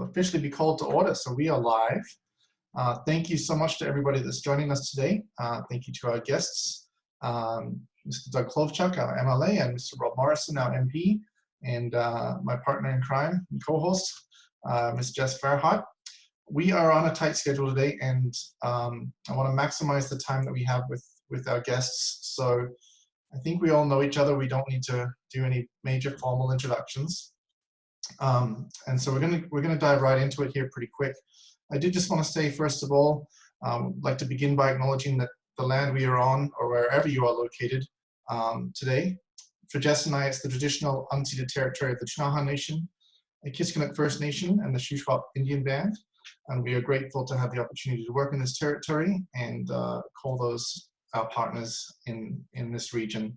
officially be called to order. So we are live. Thank you so much to everybody that's joining us today. Thank you to our guests, Mr. Doug Clovechok, our MLA, and Mr. Rob Morrison, our MP, and my partner in crime and co-host, Ms. Jess Fairhart. We are on a tight schedule today, and I want to maximize the time that we have with our guests. So I think we all know each other. We don't need to do any major formal introductions. And so we're gonna dive right into it here pretty quick. I did just want to say, first of all, I'd like to begin by acknowledging that the land we are on, or wherever you are located today, for Jess and I, it's the traditional unceded territory of the Ktunaxa Nation, the Kiskinek First Nation, and the Shuswap Indian Band. And we are grateful to have the opportunity to work in this territory and call those our partners in this region.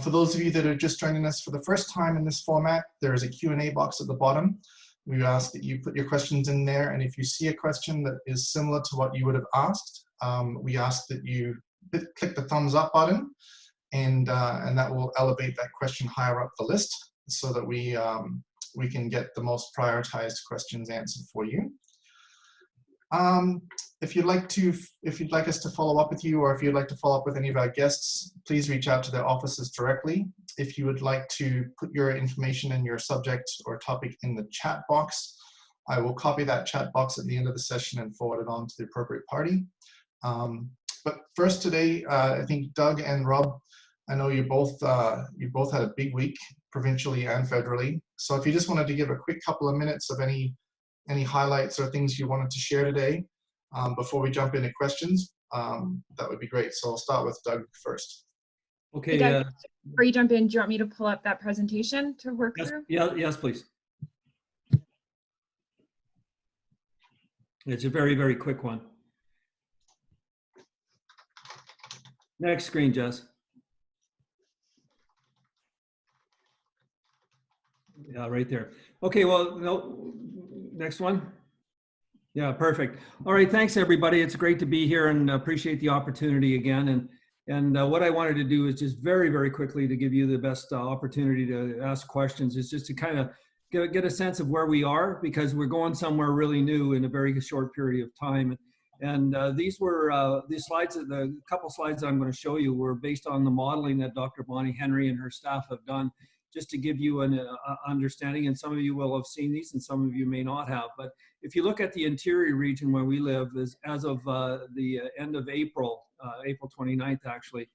For those of you that are just joining us for the first time in this format, there is a Q&A box at the bottom. We ask that you put your questions in there, and if you see a question that is similar to what you would have asked, we ask that you click the thumbs up button, and that will elevate that question higher up the list so that we can get the most prioritized questions answered for you. If you'd like us to follow up with you, or if you'd like to follow up with any of our guests, please reach out to their offices directly. If you would like to put your information and your subject or topic in the chat box, I will copy that chat box at the end of the session and forward it on to the appropriate party. But first today, I think Doug and Rob, I know you both had a big week, provincially and federally. So if you just wanted to give a quick couple of minutes of any highlights or things you wanted to share today before we jump into questions, that would be great. So I'll start with Doug first. Okay. Hey Doug, before you jump in, do you want me to pull up that presentation to work through? Yes, please. It's a very, very quick one. Next screen, Jess. Yeah, right there. Okay, well, no, next one. Yeah, perfect. All right, thanks everybody. It's great to be here and appreciate the opportunity again. And what I wanted to do is just very, very quickly to give you the best opportunity to ask questions, is just to kind of get a sense of where we are, because we're going somewhere really new in a very short period of time. And these were these slides, the couple slides that I'm going to show you were based on the modeling that Dr. Bonnie Henry and her staff have done, just to give you an understanding. And some of you will have seen these and some of you may not have. But if you look at the interior region where we live, as of the end of April, April 29th actually,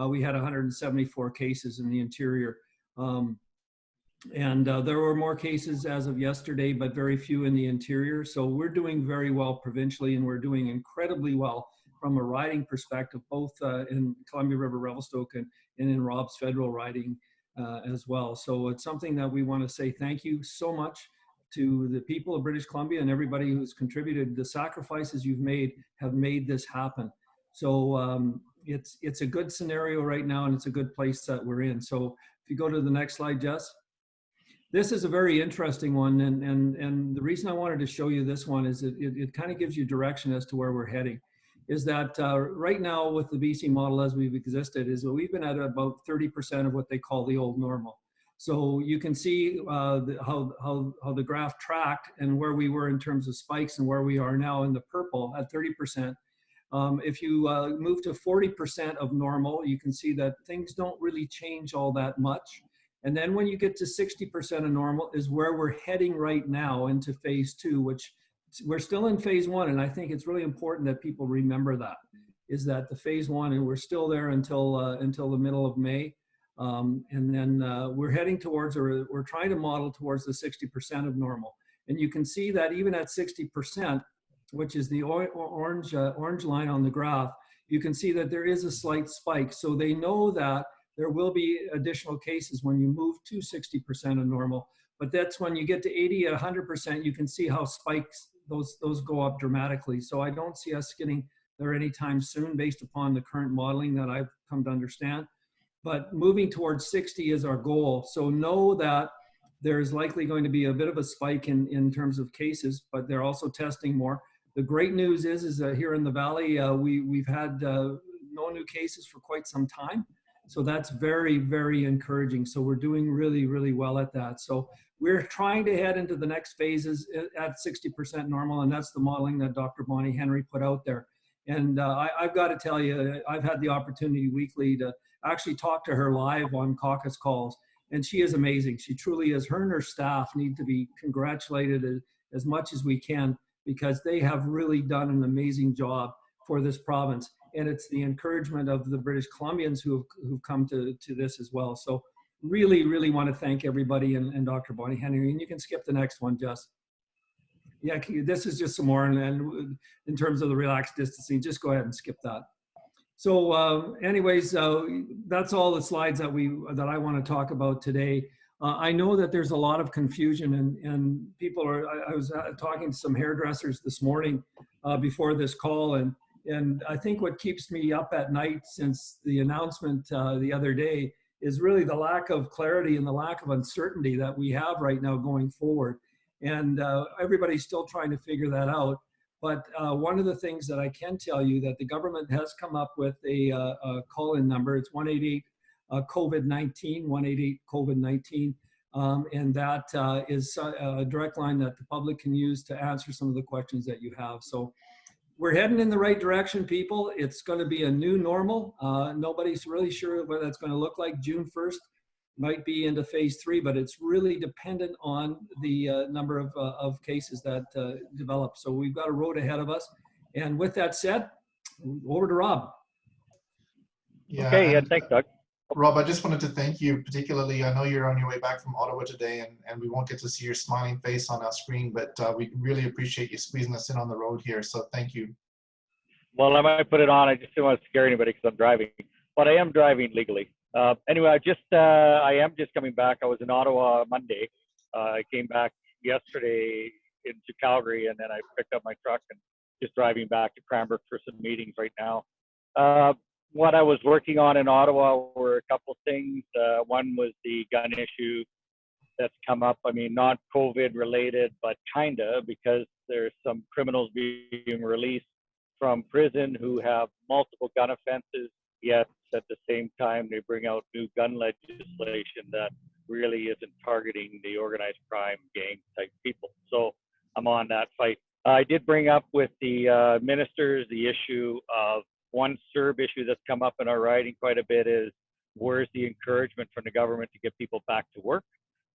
we had 174 cases in the interior. There were more cases as of yesterday, but very few in the interior. So we're doing very well provincially, and we're doing incredibly well from a riding perspective, both in Columbia River Revelstoke and in Rob's federal riding as well. So it's something that we want to say thank you so much to the people of British Columbia and everybody who's contributed. The sacrifices you've made have made this happen. So it's a good scenario right now, and it's a good place that we're in. So if you go to the next slide, Jess. This is a very interesting one, and the reason I wanted to show you this one is it kind of gives you direction as to where we're heading. Is that right now with the BC model as we've existed, is that we've been at about 30% of what they call the old normal. So you can see how the graph tracked and where we were in terms of spikes and where we are now in the purple at 30%. If you move to 40% of normal, you can see that things don't really change all that much. And then when you get to 60% of normal is where we're heading right now into phase 2, which we're still in phase 1. And I think it's really important that people remember that, is that the phase 1, and we're still there until the middle of May. And then we're heading towards, or we're trying to model towards the 60% of normal. And you can see that even at 60%, which is the orange line on the graph, you can see that there is a slight spike. So they know that there will be additional cases when you move to 60% of normal, but that's when you get to 80 at 100%, you can see how spikes, those go up dramatically. So I don't see us getting there anytime soon based upon the current modeling that I've come to understand. But moving towards 60 is our goal. So know that there's likely going to be a bit of a spike in terms of cases, but they're also testing more. The great news is that here in the Valley, we've had no new cases for quite some time. So that's very, very encouraging. So we're doing really, really well at that. So we're trying to head into the next phases at 60% normal, and that's the modeling that Dr. Bonnie Henry put out there. And I've got to tell you, I've had the opportunity weekly to actually talk to her live on caucus calls, and she is amazing. She truly is. Her and her staff need to be congratulated as much as we can, because they have really done an amazing job for this province. And it's the encouragement of the British Columbians who've come to this as well. So really, really want to thank everybody and Dr. Bonnie Henry. And you can skip the next one, Jess. Yeah, this is just some more. And in terms of the relaxed distancing, just go ahead and skip that. So anyways, that's all the slides that I want to talk about today. I know that there's a lot of confusion and people are, I was talking to some hairdressers this morning before this call, and I think what keeps me up at night since the announcement the other day is really the lack of clarity and the lack of uncertainty that we have right now going forward. And everybody's still trying to figure that out. But one of the things that I can tell you that the government has come up with a call-in number. It's 188 COVID-19, 188 COVID-19. And that is a direct line that the public can use to answer some of the questions that you have. So we're heading in the right direction, people. It's going to be a new normal. Nobody's really sure what that's going to look like. June 1st might be into phase 3, but it's really dependent on the number of cases that develop. So we've got a road ahead of us. And with that said, over to Rob. Yeah, okay, thanks, Doug. Rob, I just wanted to thank you particularly. I know you're on your way back from Ottawa today, and we won't get to see your smiling face on our screen, but we really appreciate you squeezing us in on the road here. So thank you. Well, I might put it on. I just don't want to scare anybody because I'm driving, but I am driving legally. Anyway, I am just coming back. I was in Ottawa Monday. I came back yesterday into Calgary, and then I picked up my truck and just driving back to Cranbrook for some meetings right now. What I was working on in Ottawa were a couple things. One was the gun issue that's come up. I mean, not COVID related, but kinda, because there's some criminals being released from prison who have multiple gun offenses, yet at the same time they bring out new gun legislation that really isn't targeting the organized crime gang type people. So I'm on that fight. I did bring up with the ministers the issue of one CERB issue that's come up in our riding quite a bit is where's the encouragement from the government to get people back to work?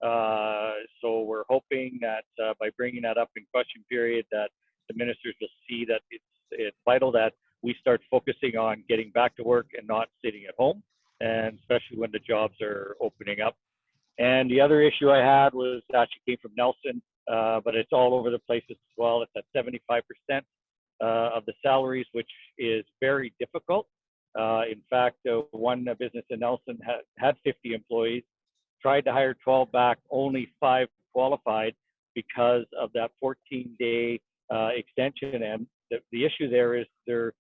So we're hoping that by bringing that up in question period that the ministers will see that it's vital that we start focusing on getting back to work and not sitting at home, and especially when the jobs are opening up. And the other issue I had was actually came from Nelson, but it's all over the place as well. It's at 75% of the salaries, which is very difficult. In fact, one business in Nelson had 50 employees, tried to hire 12 back, only 5 qualified because of that 14-day extension. And the issue there is there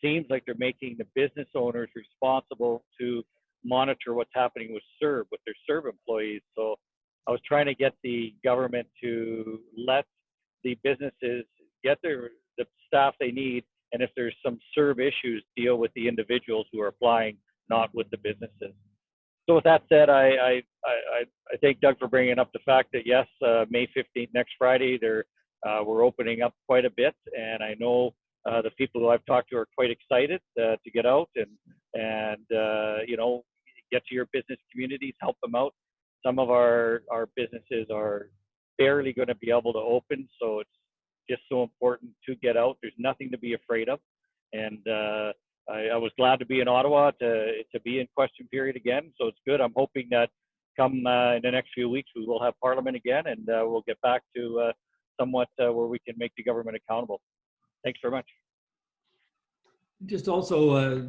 seems like they're making the business owners responsible to monitor what's happening with CERB, with their CERB employees. So I was trying to get the government to let the businesses get the staff they need, and if there's some CERB issues, deal with the individuals who are applying, not with the businesses. So with that said, I thank Doug for bringing up the fact that yes, May 15th, next Friday, we're opening up quite a bit, and I know the people who I've talked to are quite excited to get out and you know, get to your business communities, help them out. Some of our businesses are barely going to be able to open, so it's just so important to get out. There's nothing to be afraid of, and I was glad to be in Ottawa to be in question period again. So it's good. I'm hoping that come in the next few weeks we will have Parliament again, and we'll get back to somewhat where we can make the government accountable. Thanks very much. Just also,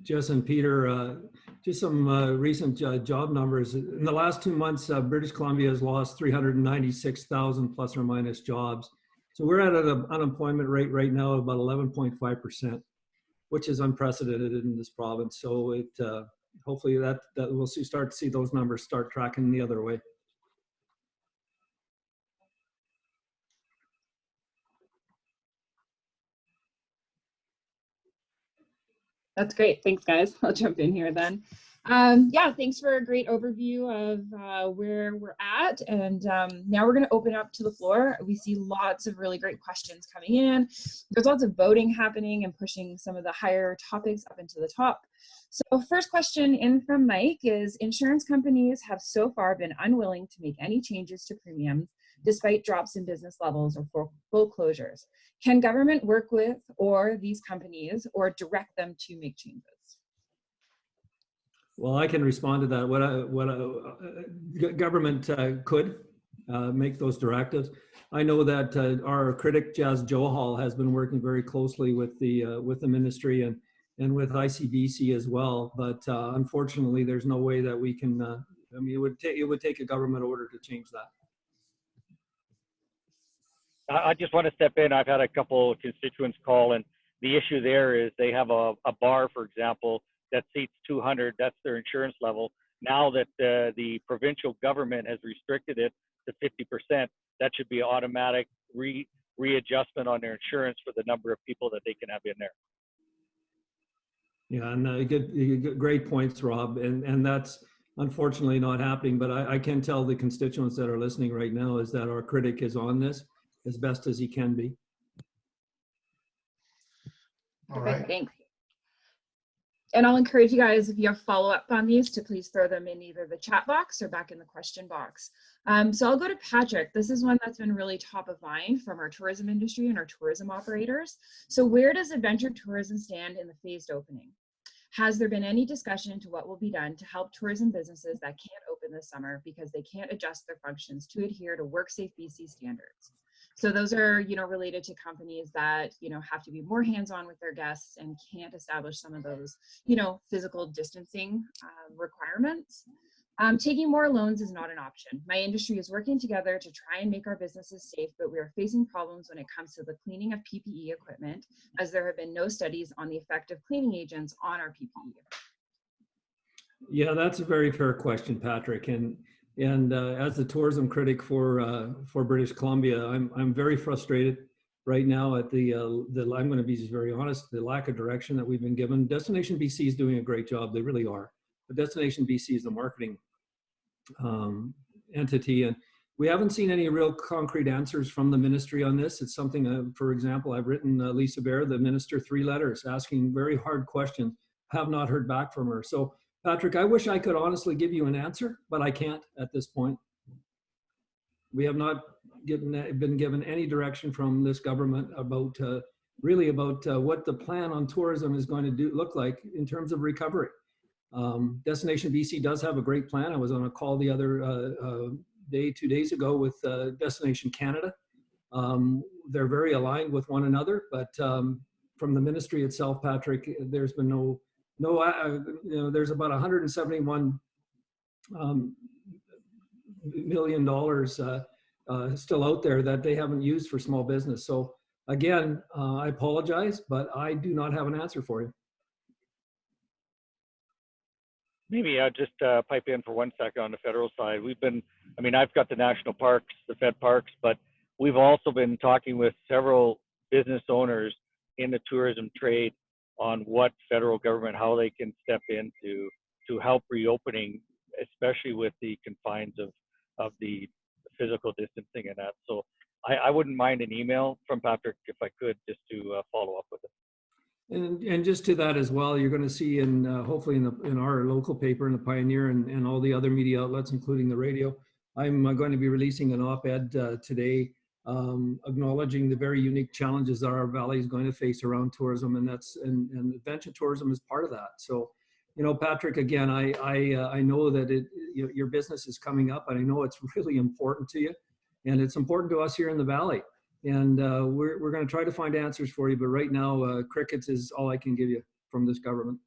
Jess and Peter, just some recent job numbers. In the last 2 months, British Columbia has lost 396,000 plus or minus jobs. So we're at an unemployment rate right now of about 11.5%, which is unprecedented in this province. So it hopefully that we'll start to see those numbers start tracking the other way. That's great. Thanks, guys. I'll jump in here then. Yeah, thanks for a great overview of where we're at. And now we're going to open up to the floor. We see lots of really great questions coming in. There's lots of voting happening and pushing some of the higher topics up into the top. So first question in from Mike is, insurance companies have so far been unwilling to make any changes to premiums despite drops in business levels or full closures. Can government work with these companies or direct them to make changes? Well, I can respond to that. Government could make those directives. I know that our critic Jazz Johal has been working very closely with the ministry and with ICBC as well. But unfortunately, there's no way that we can. I mean, it would take a government order to change that. I just want to step in. I've had a couple of constituents call, and the issue there is they have a bar, for example, that seats 200. That's their insurance level. Now that the provincial government has restricted it to 50%, that should be automatic readjustment on their insurance for the number of people that they can have in there. Yeah, and great points, Rob. And that's unfortunately not happening. But I can tell the constituents that are listening right now is that our critic is on this as best as he can be. All right. Thanks. And I'll encourage you guys, if you have follow-up on these, to please throw them in either the chat box or back in the question box. So I'll go to Patrick. This is one that's been really top of mind from our tourism industry and our tourism operators. So where does adventure tourism stand in the phased opening? Has there been any discussion into what will be done to help tourism businesses that can't open this summer because they can't adjust their functions to adhere to WorkSafe BC standards? So those are, related to companies that, have to be more hands-on with their guests and can't establish some of those, physical distancing requirements. Taking more loans is not an option. My industry is working together to try and make our businesses safe, but we are facing problems when it comes to the cleaning of PPE equipment, as there have been no studies on the effect of cleaning agents on our PPE. Yeah, that's a very fair question, Patrick. And as the tourism critic for British Columbia, I'm very frustrated right now at I'm going to be very honest, the lack of direction that we've been given. Destination BC is doing a great job. They really are. But Destination BC is the marketing entity, and we haven't seen any real concrete answers from the ministry on this. It's something, for example, I've written Lisa Bear, the minister, 3 letters asking very hard questions, have not heard back from her. So Patrick, I wish I could honestly give you an answer, but I can't at this point. We have not been given any direction from this government about what the plan on tourism is going to look like in terms of recovery. Destination BC does have a great plan. I was on a call the other 2 days ago with Destination Canada. They're very aligned with one another, but from the ministry itself, Patrick, there's been there's about $171 million still out there that they haven't used for small business. So again, I apologize, but I do not have an answer for you. Maybe I'll just pipe in for 1 second on the federal side. I've got the national parks, the Fed parks, but we've also been talking with several business owners in the tourism trade on what federal government, how they can step in to help reopening, especially with the confines of the physical distancing and that. So I wouldn't mind an email from Patrick if I could, just to follow up with it. And just to that as well, you're going to see hopefully in our local paper, in the Pioneer, and all the other media outlets, including the radio, I'm going to be releasing an op-ed today acknowledging the very unique challenges that our valley is going to face around tourism, and adventure tourism is part of that. So, Patrick, again, I know that your business is coming up, and I know it's really important to you, and it's important to us here in the valley. And we're going to try to find answers for you, but right now, crickets is all I can give you from this government.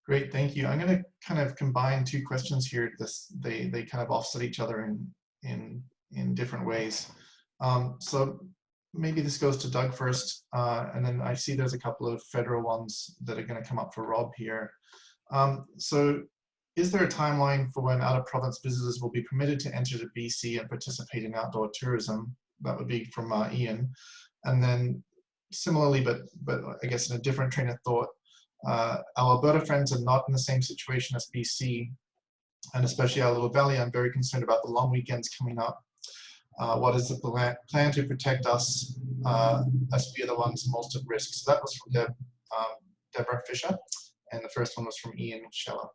Great, thank you. I'm going to kind of combine 2 questions here. They kind of offset each other in different ways. So maybe this goes to Doug first, and then I see there's a couple of federal ones that are going to come up for Rob here. So is there a timeline for when out-of-province visitors will be permitted to enter to BC and participate in outdoor tourism? That would be from Ian. And then similarly, but I guess in a different train of thought, Our Alberta friends are not in the same situation as BC, and especially our Little Valley. I'm very concerned about the long weekends coming up. What is the plan to protect us as we are the ones most at risk? So that was from Deborah Fisher, and the first one was from Ian Scheller.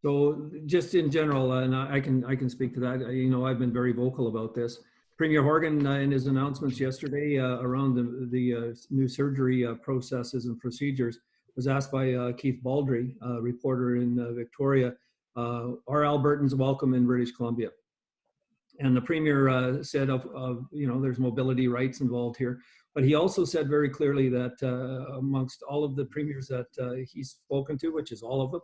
So just in general, and I can speak to that. You know, I've been very vocal about this. Premier Horgan, in his announcements yesterday around the new surgery processes and procedures, was asked by Keith Baldry, a reporter in Victoria, are Albertans welcome in British Columbia? And the Premier said you know, there's mobility rights involved here. But he also said very clearly that amongst all of the premiers that he's spoken to, which is all of them,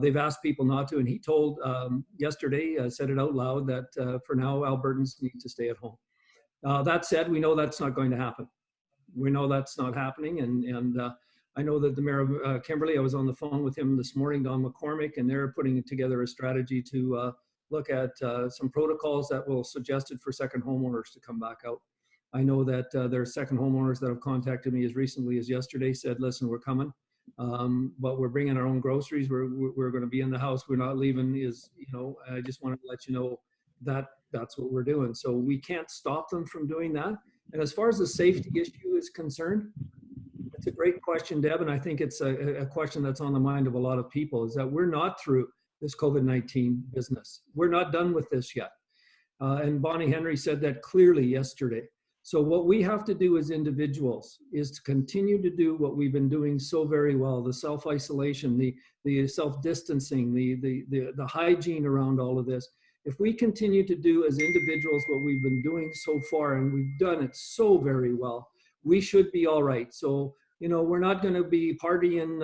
they've asked people not to. And he told yesterday, said it out loud, that for now, Albertans need to stay at home. That said, we know that's not going to happen. We know that's not happening. And I know that the mayor of Kimberley, I was on the phone with him this morning, Don McCormick, and they're putting together a strategy to look at some protocols that will suggested for second homeowners to come back out. I know that there are second homeowners that have contacted me as recently as yesterday, said, listen, we're coming, but we're bringing our own groceries. We're going to be in the house. We're not leaving. You know, I just wanted to let you know that that's what we're doing. So we can't stop them from doing that. And as far as the safety issue is concerned, it's a great question, Deb, and I think it's a question that's on the mind of a lot of people, is that we're not through this COVID-19 business. We're not done with this yet. And Bonnie Henry said that clearly yesterday. So what we have to do as individuals is to continue to do what we've been doing so very well, the self-isolation, the self-distancing, the hygiene around all of this. If we continue to do as individuals what we've been doing so far, and we've done it so very well, we should be all right. So, you know, we're not going to be partying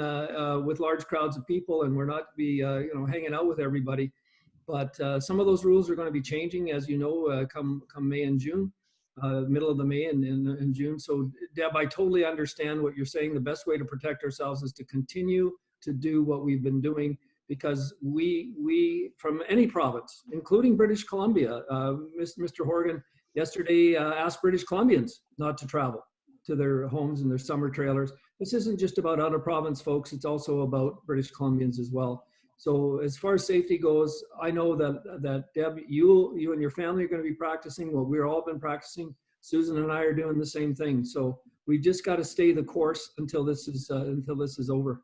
with large crowds of people, and we're not be, you know, hanging out with everybody. But some of those rules are going to be changing, as you know, come May and June, middle of the May and June. So, Deb, I totally understand what you're saying. The best way to protect ourselves is to continue to do what we've been doing, because we from any province, including British Columbia, Mr. Horgan yesterday asked British Columbians not to travel to their homes and their summer trailers. This isn't just about out of province folks, it's also about British Columbians as well. So as far as safety goes, I know that Deb, you and your family are going to be practicing what we've all been practicing. Susan and I are doing the same thing. So we've just got to stay the course until this is over.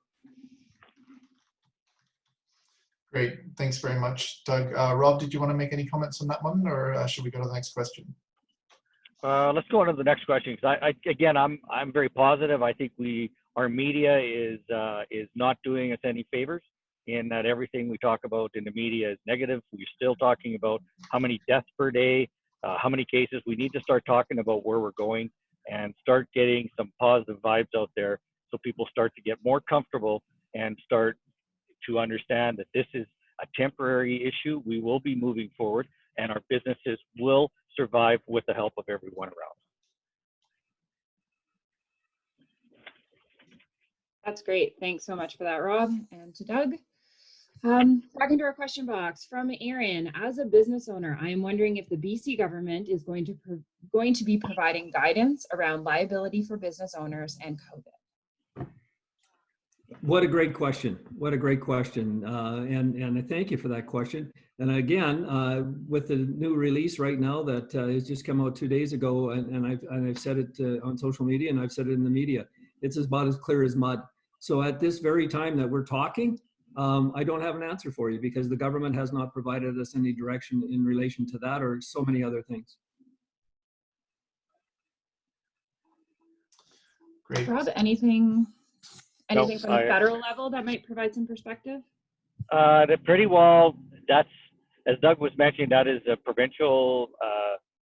Great, thanks very much, Doug. Rob, did you want to make any comments on that one, or should we go to the next question? Let's go on to the next question, because again, I'm very positive. I think our media is not doing us any favors, in that everything we talk about in the media is negative. We're still talking about how many deaths per day, how many cases. We need to start talking about where we're going and start getting some positive vibes out there, so people start to get more comfortable and start to understand that this is a temporary issue. We will be moving forward, and our businesses will survive with the help of everyone around. That's great. Thanks so much for that, Rob, and to Doug. Talking to our question box from Aaron, as a business owner, I am wondering if the BC government is going to be providing guidance around liability for business owners and COVID. What a great question. What a great question. And I thank you for that question. And again, with the new release right now that has just come out 2 days ago, and I've said it on social media, and I've said it in the media, it's about as clear as mud. So at this very time that we're talking, I don't have an answer for you, because the government has not provided us any direction in relation to that or so many other things. Great. Rob, anything No, from the federal level that might provide some perspective? Pretty well, that's, as Doug was mentioning, that is a provincial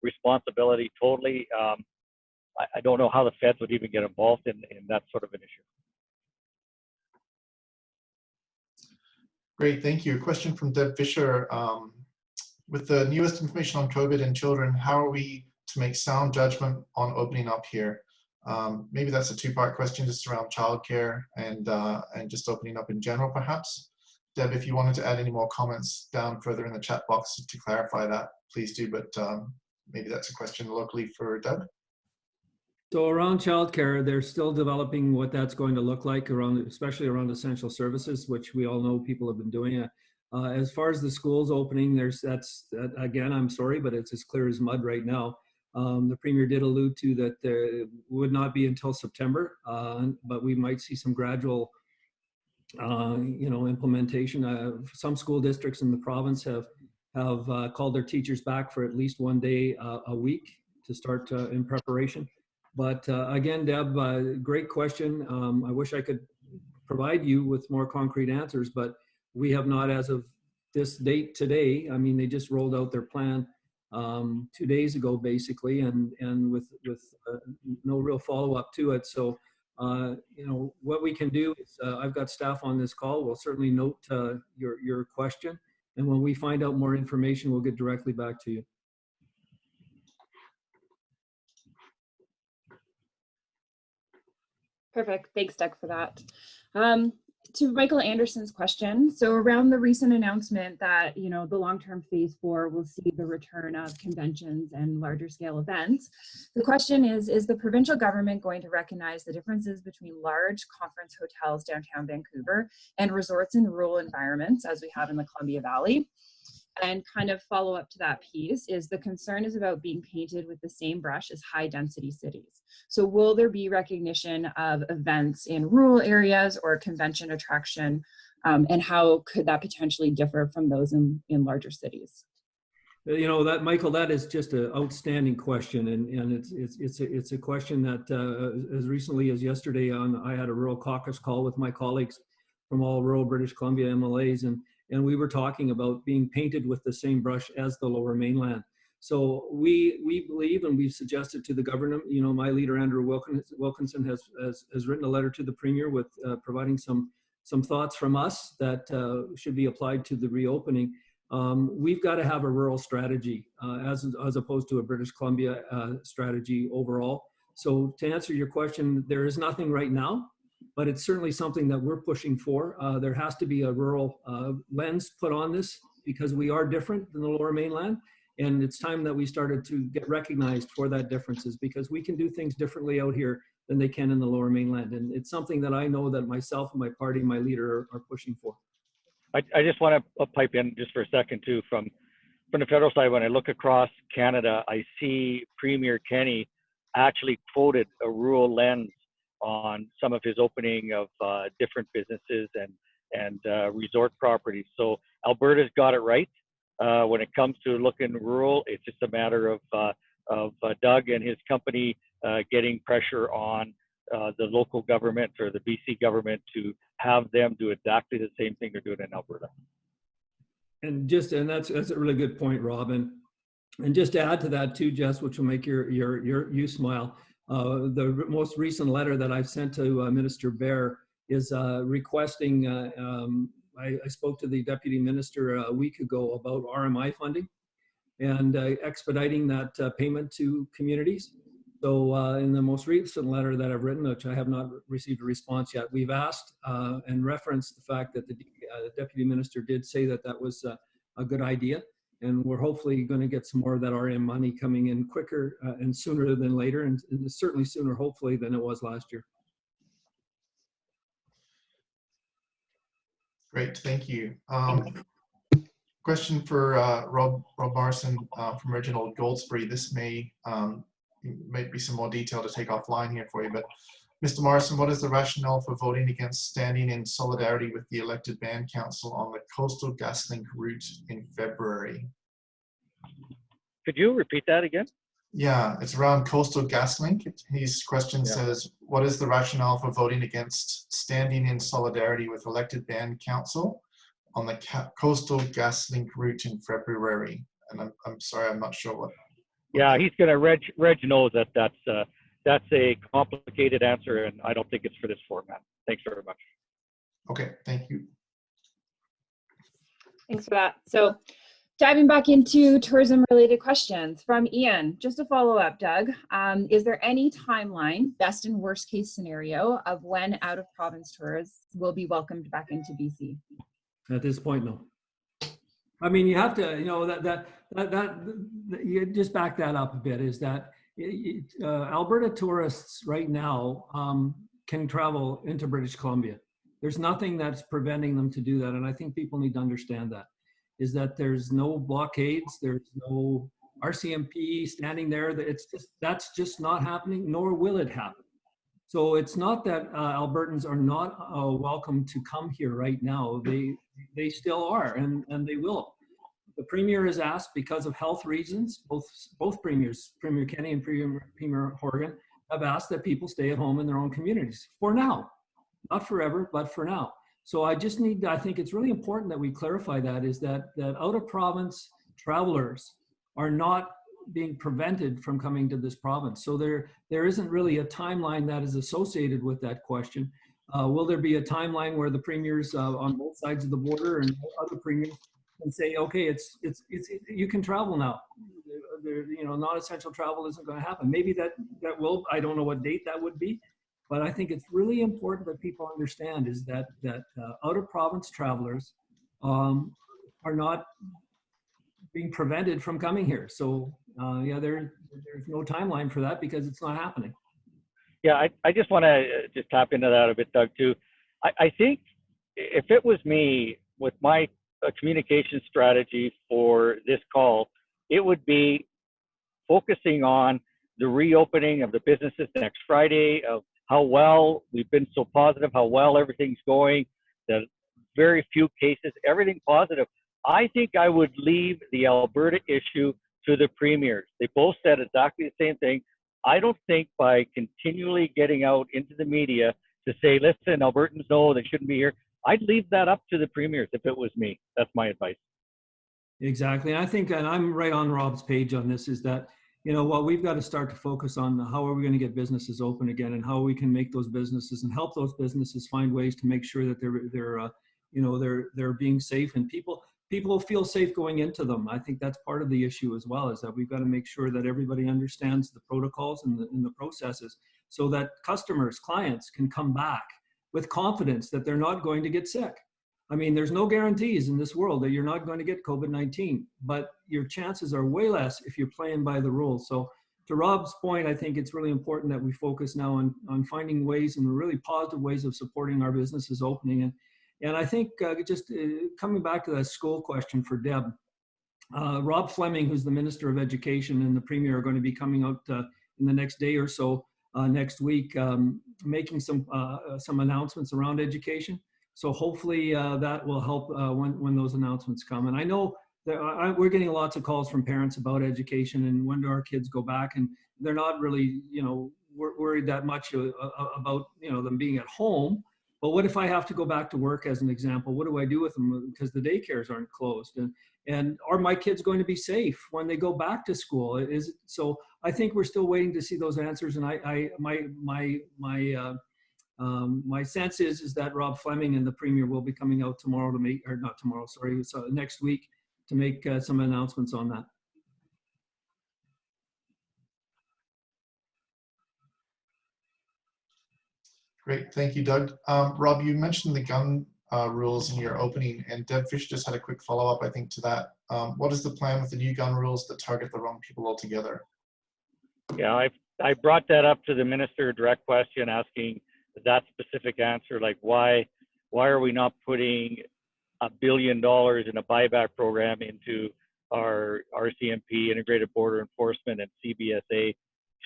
responsibility totally. I don't know how the feds would even get involved in that sort of an issue. Great, thank you. A question from Deb Fisher. With the newest information on COVID in children, how are we to make sound judgment on opening up here? Maybe that's a two-part question, just around childcare and just opening up in general, perhaps. Deb, if you wanted to add any more comments down further in the chat box to clarify that, please do, but maybe that's a question locally for Deb. So around childcare, they're still developing what that's going to look like around, especially around essential services, which we all know people have been doing. As far as the schools opening, again, I'm sorry, but it's as clear as mud right now. The Premier did allude to that there would not be until September, but we might see some gradual, implementation. Some school districts in the province have called their teachers back for at least one day a week to start in preparation. But again, Deb, great question. I wish I could provide you with more concrete answers, but we have not, as of this date today. I mean, they just rolled out their plan 2 days ago, basically, and with no real follow up to it. So, what we can do is, I've got staff on this call. We'll certainly note your question, and when we find out more information, we'll get directly back to you. Perfect. Thanks, Doug, for that. To Michael Anderson's question, so around the recent announcement that, the long-term phase 4 will see the return of conventions and larger scale events, the question is the provincial government going to recognize the differences between large conference hotels downtown Vancouver and resorts in rural environments, as we have in the Columbia Valley? And kind of follow up to that piece is the concern is about being painted with the same brush as high density cities. So will there be recognition of events in rural areas or convention attraction, and how could that potentially differ from those in larger cities? That, Michael, that is just an outstanding question, and it's a question that as recently as yesterday I had a rural caucus call with my colleagues from all rural British Columbia MLAs, and we were talking about being painted with the same brush as the Lower Mainland. So we believe, and we've suggested to the government, my leader, Andrew Wilkinson, has written a letter to the Premier with providing some thoughts from us that should be applied to the reopening. We've got to have a rural strategy as opposed to a British Columbia strategy overall. So to answer your question, there is nothing right now, but it's certainly something that we're pushing for. There has to be a rural lens put on this because we are different than the Lower Mainland. And it's time that we started to get recognized for that differences, because we can do things differently out here than they can in the Lower Mainland. And it's something that I know that myself and my party, my leader, are pushing for. I just want to pipe in just for a second too, from the federal side. When I look across Canada, I see Premier Kenney actually quoted a rural lens on some of his opening of different businesses and resort properties. So Alberta's got it right. When it comes to looking rural, it's just a matter of Doug and his company getting pressure on the local government or the BC government to have them do exactly the same thing they're doing in Alberta. And that's a really good point, Robin. And just to add to that too, Jess, which will make you smile. The most recent letter that I've sent to Minister Bear is requesting. I spoke to the Deputy Minister a week ago about RMI funding and expediting that payment to communities. So in the most recent letter that I've written, which I have not received a response yet, we've asked and referenced the fact that the Deputy Minister did say that that was a good idea. And we're hopefully going to get some more of that RM money coming in quicker and sooner than later, and certainly sooner, hopefully, than it was last year. Great, thank you. Question for Rob Morrison from Reginald Goldsbury. This may be some more detail to take offline here for you, but Mr. Morrison, what is the rationale for voting against standing in solidarity with the elected band council on the Coastal GasLink route in February? Could you repeat that again? Yeah, it's around Coastal GasLink. His question says, what is the rationale for voting against standing in solidarity with elected band council on the Coastal GasLink route in February? And I'm sorry, I'm not sure what. Yeah, he's gonna, Reg knows that's a complicated answer, and I don't think it's for this format. Thanks very much. Okay, thank you. Thanks for that. So diving back into tourism related questions from Ian, just to follow up, Doug, is there any timeline, best and worst case scenario, of when out of province tourists will be welcomed back into BC? At this point, no. I mean, you have to, you just back that up a bit, is that Alberta tourists right now can travel into British Columbia. There's nothing that's preventing them to do that. And I think people need to understand that, is that there's no blockades, there's no RCMP standing there. That's just not happening, nor will it happen. So it's not that Albertans are not welcome to come here right now. They still are, and they will. The Premier has asked, because of health reasons, both premiers, Premier Kenney and Premier Horgan, have asked that people stay at home in their own communities for now. Not forever, but for now. So I think it's really important that we clarify that, is that out of province travelers are not being prevented from coming to this province. So there isn't really a timeline that is associated with that question. Will there be a timeline where the premiers on both sides of the border and other premiers can say, okay, you can travel now? Non-essential travel isn't going to happen. Maybe that will. I don't know what date that would be. But I think it's really important that people understand is that out-of-province travelers are not being prevented from coming here. So there's no timeline for that because it's not happening. Yeah, I just want to just tap into that a bit, Doug, too. I think if it was me with my communication strategy for this call, it would be focusing on the reopening of the businesses next Friday, of how well we've been so positive, how well everything's going, the very few cases, everything positive. I think I would leave the Alberta issue to the premiers. They both said exactly the same thing. I don't think by continually getting out into the media to say, listen, Albertans know they shouldn't be here, I'd leave that up to the premiers if it was me. That's my advice. Exactly. And I think, and I'm right on Rob's page on this, is that we've got to start to focus on how are we going to get businesses open again, and how we can make those businesses and help those businesses find ways to make sure that they're being safe, and people feel safe going into them. I think that's part of the issue as well, is that we've got to make sure that everybody understands the protocols and the processes, so that customers, clients can come back with confidence that they're not going to get sick. I mean, there's no guarantees in this world that you're not going to get COVID-19, but your chances are way less if you're playing by the rules. So to Rob's point, I think it's really important that we focus now on finding ways, and really positive ways, of supporting our businesses opening. And I think coming back to that school question for Deb, Rob Fleming, who's the Minister of Education, and the Premier are going to be coming out in the next day or so, next week, making some announcements around education. So hopefully that will help when those announcements come. And I know that we're getting lots of calls from parents about education and when do our kids go back, and they're not really, worried that much about, them being at home. But what if I have to go back to work, as an example? What do I do with them because the daycares aren't closed? And are my kids going to be safe when they go back to school? So I think we're still waiting to see those answers. And my sense is that Rob Fleming and the Premier will be coming out tomorrow next week to make some announcements on that. Great, thank you, Doug. Rob, you mentioned the gun rules in your opening, and Deb Fish just had a quick follow-up, I think, to that. What is the plan with the new gun rules that target the wrong people altogether? Yeah, I brought that up to the minister, a direct question, asking that specific answer, like why are we not putting $1 billion in a buyback program into our RCMP, Integrated Border Enforcement, and CBSA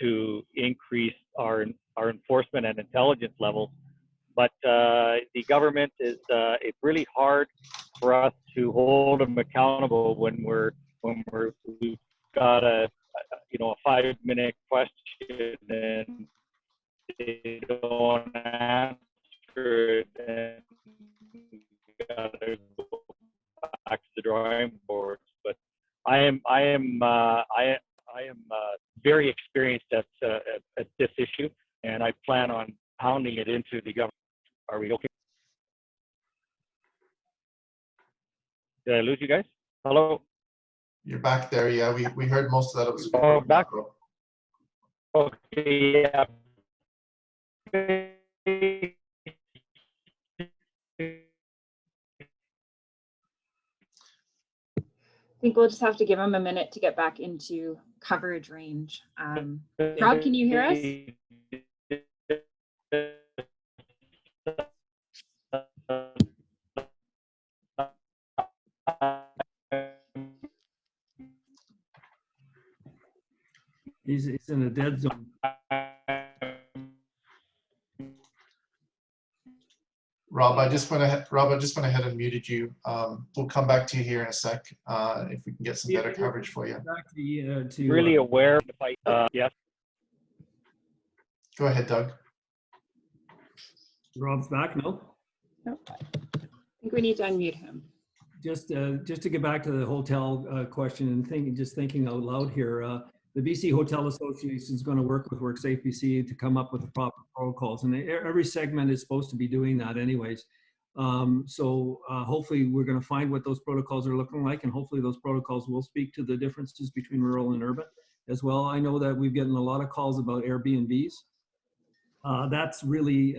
to increase our enforcement and intelligence levels. But the government is it's really hard for us to hold them accountable when we've got a 5-minute question and they don't answer it, and we gotta go back to the drawing boards. But I am very experienced at this issue, and I plan on pounding it into the government. Are we okay? Did I lose you guys? Hello? You're back there, yeah. We heard most of that. It was back. Okay, yeah. think we'll just have to give him a minute to get back into coverage range. Rob, can you hear us? He's in a dead zone. Rob, I just went ahead and muted you. We'll come back to you here in a sec if we can get some better coverage for you. Back to, Really aware. Yes. Go ahead, Doug. Rob's back. No. Nope. I think we need to unmute him. Just to get back to the hotel question and thinking out loud here. The BC Hotel Association is going to work with WorkSafe BC to come up with the proper protocols, and every segment is supposed to be doing that anyways. So hopefully we're going to find what those protocols are looking like, and hopefully those protocols will speak to the differences between rural and urban as well. I know that we've gotten a lot of calls about Airbnbs. That's really,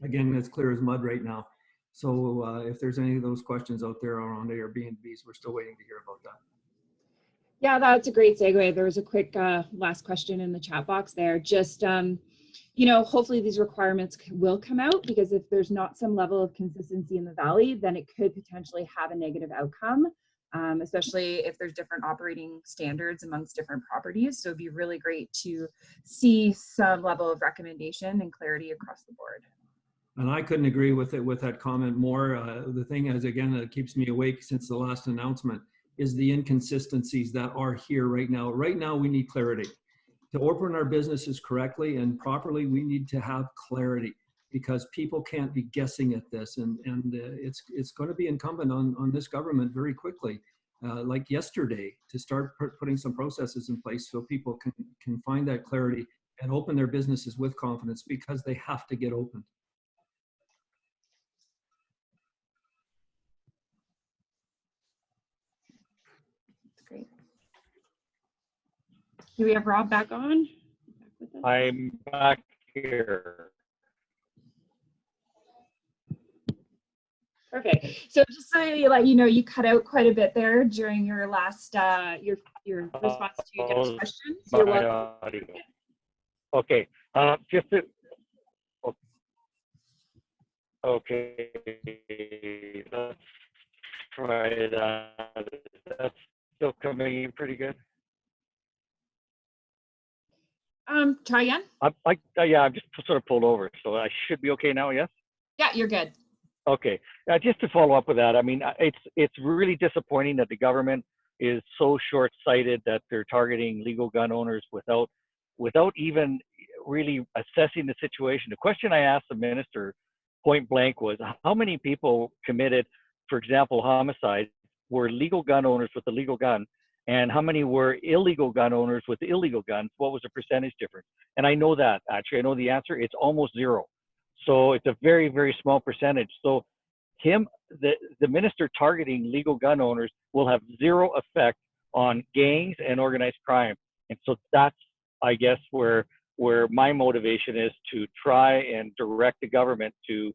again, as clear as mud right now. So if there's any of those questions out there around Airbnbs, we're still waiting to hear about that. Yeah, that's a great segue. There was a quick last question in the chat box there. Just, you know, hopefully these requirements will come out, because if there's not some level of consistency in the valley, then it could potentially have a negative outcome, especially if there's different operating standards amongst different properties. So it'd be really great to see some level of recommendation and clarity across the board. And I couldn't agree with that comment more. The thing is, again, that keeps me awake since the last announcement is the inconsistencies that are here right now. Right now, we need clarity. To open our businesses correctly and properly, we need to have clarity, because people can't be guessing at this. And it's going to be incumbent on this government very quickly, like yesterday, to start putting some processes in place so people can find that clarity and open their businesses with confidence, because they have to get open. Great. Do we have Rob back on? I'm back here. Perfect. So just so you let you know, you cut out quite a bit there during your last your response to Deb's questions. You're welcome. Okay. Just to. Okay. Let's try that. That's still coming in pretty good. Try again. Yeah, I'm just sort of pulled over, so I should be okay now. Yes. Yeah, you're good. Okay. Just to follow up with that, I mean, it's really disappointing that the government is so short-sighted that they're targeting legal gun owners without even really assessing the situation. The question I asked the minister point blank was, how many people committed, for example, homicide, were legal gun owners with a legal gun, and how many were illegal gun owners with illegal guns? What was the percentage difference? And I know that, actually. I know the answer. It's almost zero. So it's a very, very small percentage. So the minister targeting legal gun owners will have zero effect on gangs and organized crime. And so that's, I guess, where my motivation is, to try and direct the government to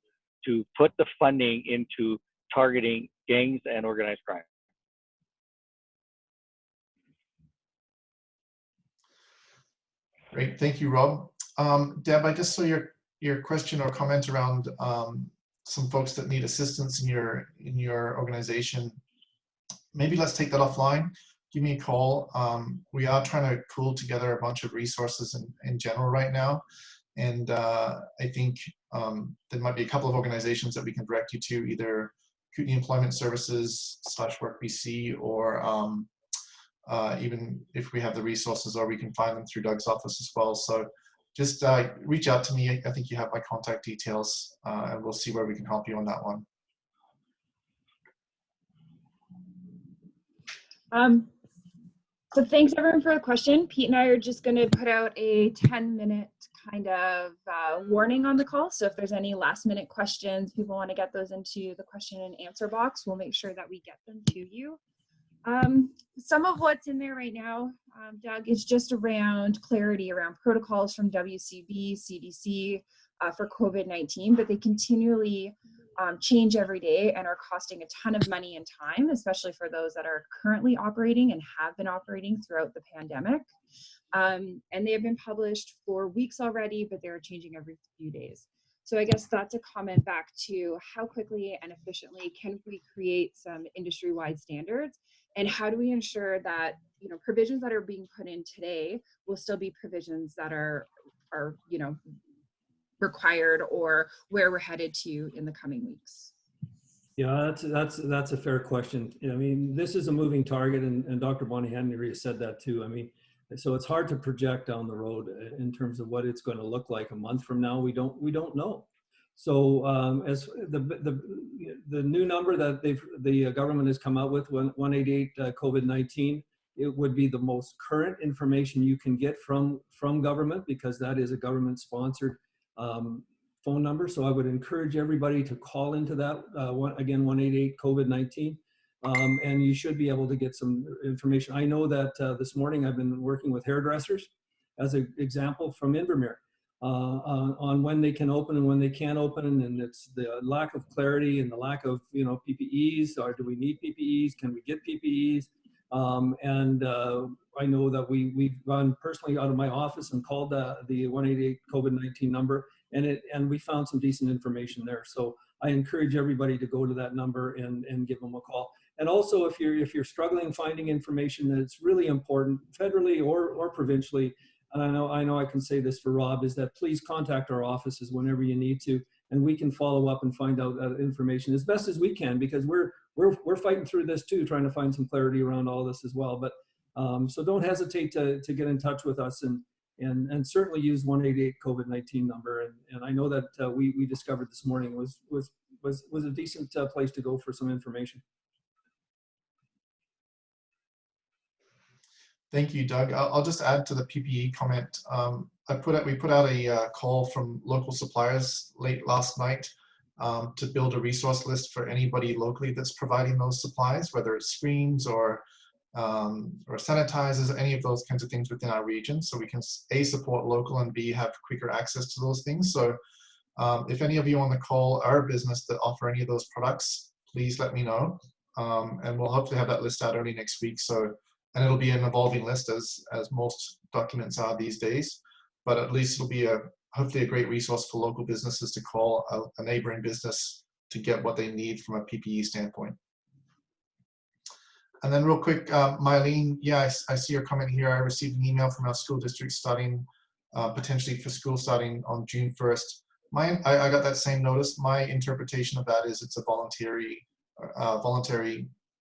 put the funding into targeting gangs and organized crime. Great, thank you, Rob. Deb, I just saw your question or comment around some folks that need assistance in your organization. Maybe let's take that offline. Give me a call. We are trying to pool together a bunch of resources in general right now. And I think there might be a couple of organizations that we can direct you to, either Kootenay Employment Services / Work BC, or even if we have the resources, or we can find them through Doug's office as well. So just reach out to me. I think you have my contact details, and we'll see where we can help you on that one. So thanks everyone for the question. Pete and I are just going to put out a 10-minute kind of warning on the call. So if there's any last-minute questions, people want to get those into the question and answer box, we'll make sure that we get them to you. Some of what's in there right now, Doug, is just around clarity around protocols from WCB, CDC for COVID-19, but they continually change every day and are costing a ton of money and time, especially for those that are currently operating and have been operating throughout the pandemic. And they have been published for weeks already, but they're changing every few days. So I guess that's a comment back to how quickly and efficiently can we create some industry-wide standards, and how do we ensure that, you know, provisions that are being put in today will still be provisions that are you know, required or where we're headed to in the coming weeks. Yeah, that's a fair question. I mean, this is a moving target, and Dr. Bonnie-Henry said that too. I mean, so it's hard to project down the road in terms of what it's going to look like a month from now. We don't know. So as the new number that the government has come out with, 188 COVID-19, it would be the most current information you can get from government, because that is a government sponsored phone number. So I would encourage everybody to call into that, again, 188 COVID-19. And you should be able to get some information. I know that this morning I've been working with hairdressers as an example from Invermere on when they can open and when they can't open, and it's the lack of clarity and the lack of, you know, PPEs, or do we need PPEs? Can we get PPEs? I know that we've gone personally out of my office and called the 188 COVID-19 number, and we found some decent information there. So I encourage everybody to go to that number and give them a call. And also, if you're struggling finding information, that's really important, federally or provincially, and I know I can say this for Rob, is that please contact our offices whenever you need to, and we can follow up and find out information as best as we can, because we're fighting through this too, trying to find some clarity around all this as well. But so don't hesitate to get in touch with us, and certainly use 188 COVID-19 number. And I know that we discovered this morning was a decent place to go for some information. Thank you, Doug. I'll just add to the PPE comment. We put out a call from local suppliers late last night to build a resource list for anybody locally that's providing those supplies, whether it's screens or sanitizers, any of those kinds of things within our region, so we can A, support local, and B, have quicker access to those things. So if any of you on the call are a business that offer any of those products, please let me know, and we'll hopefully have that list out early next week. And it'll be an evolving list as most documents are these days, but at least it'll be hopefully a great resource for local businesses to call a neighboring business to get what they need from a PPE standpoint. And then real quick, Mylene, yeah, I see your comment here. I received an email from our school district starting, potentially for school starting on June 1st. I got that same notice. My interpretation of that is it's a voluntary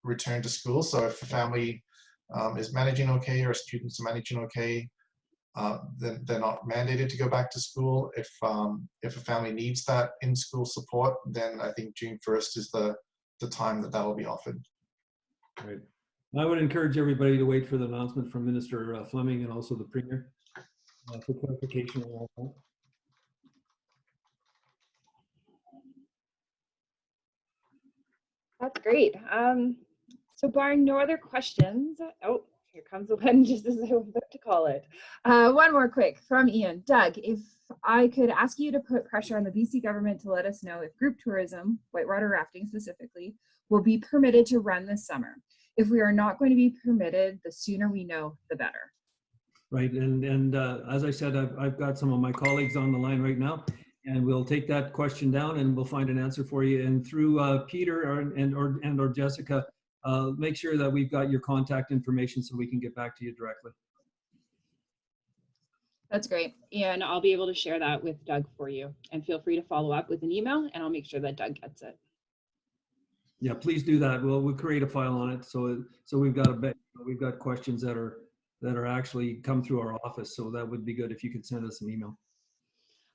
return to school. So if a family is managing okay, or students are managing okay, then they're not mandated to go back to school. If a family needs that in-school support, then I think June 1st is the time that will be offered. Right. I would encourage everybody to wait for the announcement from Minister Fleming and also the Premier for clarification on all that. That's great. So barring no other questions, oh, here comes the one just as I was about to call it. One more quick from Ian. Doug, if I could ask you to put pressure on the BC government to let us know if group tourism, whitewater rafting specifically, will be permitted to run this summer. If we are not going to be permitted, the sooner we know, the better. Right, and as I said, I've got some of my colleagues on the line right now, and we'll take that question down and we'll find an answer for you. And through Peter or Jessica, make sure that we've got your contact information so we can get back to you directly. That's great. And I'll be able to share that with Doug for you. And feel free to follow up with an email, and I'll make sure that Doug gets it. Yeah, please do that. We'll create a file on it, so we've got questions that are actually come through our office. So that would be good if you could send us an email.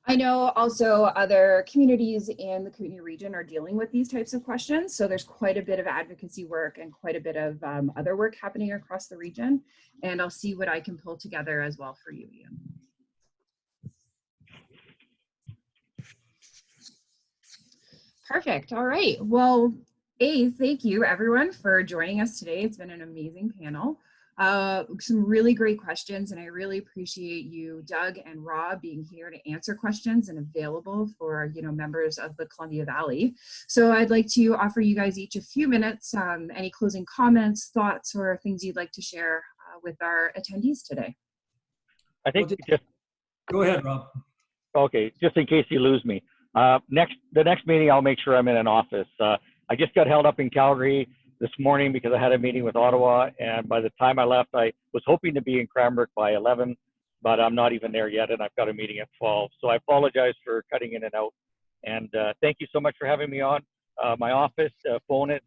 I know also other communities in the Kootenay region are dealing with these types of questions. So there's quite a bit of advocacy work and quite a bit of other work happening across the region. And I'll see what I can pull together as well for you, Ian. Perfect. All right. Well, thank you everyone for joining us today. It's been an amazing panel. Some really great questions, and I really appreciate you, Doug and Rob, being here to answer questions and available for members of the Columbia Valley. So I'd like to offer you guys each a few minutes, any closing comments, thoughts, or things you'd like to share with our attendees today. I think just go ahead, Rob. Okay, just in case you lose me. The next meeting, I'll make sure I'm in an office. I just got held up in Calgary this morning because I had a meeting with Ottawa, and by the time I left, I was hoping to be in Cranbrook by 11, but I'm not even there yet, and I've got a meeting at 12. So I apologize for cutting in and out, and thank you so much for having me on. My office, the phone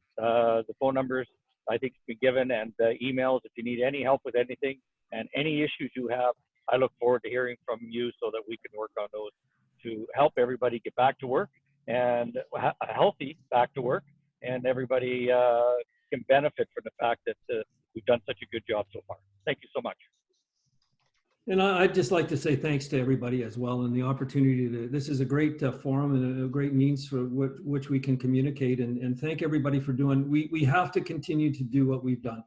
numbers I think it's been given, and emails if you need any help with anything and any issues you have. I look forward to hearing from you so that we can work on those to help everybody get back to work and a healthy back to work, and everybody can benefit from the fact that we've done such a good job so far. Thank you so much. And I'd just like to say thanks to everybody as well, and the opportunity to, this is a great forum and a great means for which we can communicate, and thank everybody for doing, we have to continue to do what we've done.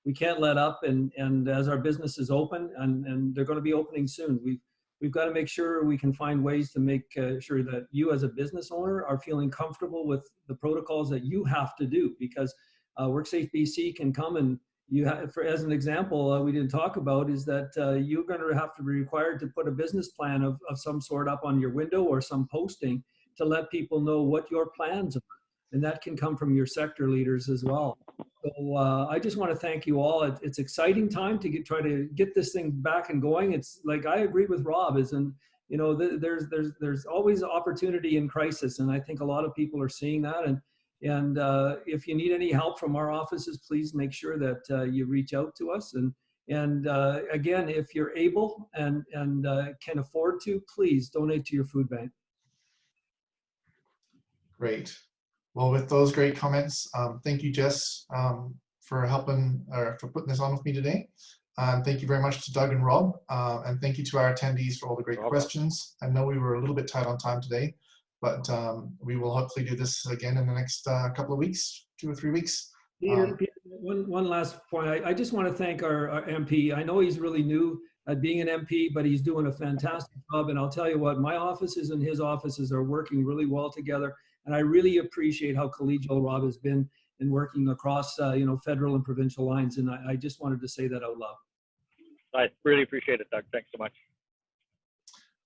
We can't let up, and as our business is open, and they're going to be opening soon, we've got to make sure we can find ways to make sure that you as a business owner are feeling comfortable with the protocols that you have to do, because WorkSafe BC can come and you have, as an example, we didn't talk about is that you're going to have to be required to put a business plan of some sort up on your window or some posting to let people know what your plans are. And that can come from your sector leaders as well. So I just want to thank you all. It's exciting time to try to get this thing back and going. It's like, I agree with Rob, there's always opportunity in crisis. And I think a lot of people are seeing that. And if you need any help from our offices, please make sure that you reach out to us. And again, if you're able and can afford to, please donate to your food bank. Great. Well, with those great comments, thank you, Jess, for helping or for putting this on with me today. Thank you very much to Doug and Rob, and thank you to our attendees for all the great questions. I know we were a little bit tight on time today, but we will hopefully do this again in the next couple of weeks, 2 or 3 weeks. Peter, one last point. I just want to thank our MP. I know he's really new at being an MP, but he's doing a fantastic job. And I'll tell you what, my offices and his offices are working really well together. And I really appreciate how collegial Rob has been in working across, federal and provincial lines. And I just wanted to say that out loud. I really appreciate it, Doug. Thanks so much.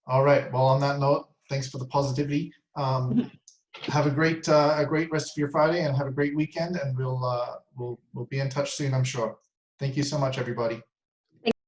All right. Well, on that note, thanks for the positivity. Have a great rest of your Friday, and have a great weekend. And we'll be in touch soon, I'm sure. Thank you so much, everybody.